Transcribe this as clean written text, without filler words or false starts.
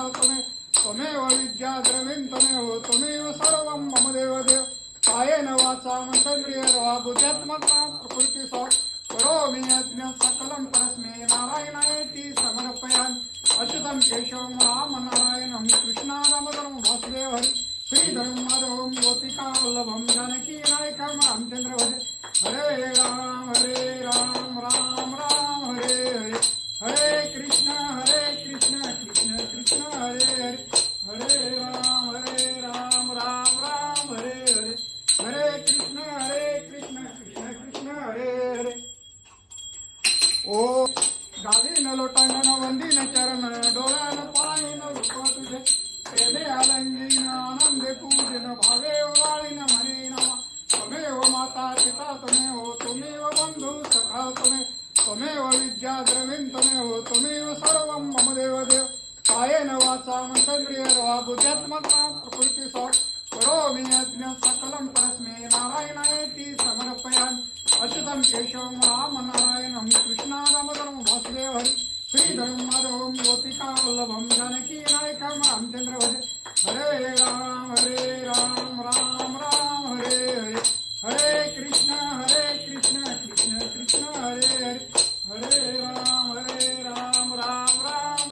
सखा त्वमेव विद्या द्रविण त्वमेव सर्वं मम देवदेव कायेन वाचा मनसेन्द्रियर्वा बुद्ध्यात्मका प्रकृती करोमि यज्ञ सकलं परस्मै नारायणायेति समर्पयामि अच्युतं केशवं रामनारायणं कृष्णादामोदरं वासुदेव हरि श्रीधरं माधवं गोपिका वल्लभं जानकी नायकं रामचंद्र भजे हरे राम राम राम हरे हरे हरे कृष्ण कृष्ण कृष्ण हरे हरे हरे राम राम राम हरे हरे हरे कृष्ण कृष्ण कृष्ण हरे हरे ओ गादीन लोटांगण वंदीन चरण डोळ्यान पाळीन रूप तुझे प्रेमे आलंगीन आनंदे पूजन भावे वाळीन म्हणे नमा त्वमेव माता पिता त्वमेव बंधू सखा त्वमेव विद्या द्रविण त्वमेव सर्वं मम देवदेव कायेन वाचा मनसेन्द्रियर्वा बुद्ध्यात्मका प्रकृती करोमि यज्ञ सकलं परस्मै नारायणायेति समर्पयामि अच्युतं केशवं रामनारायणं कृष्णादामोदरं वासुदेव हरि श्रीधरं माधवं गोपिका वल्लभं जानकी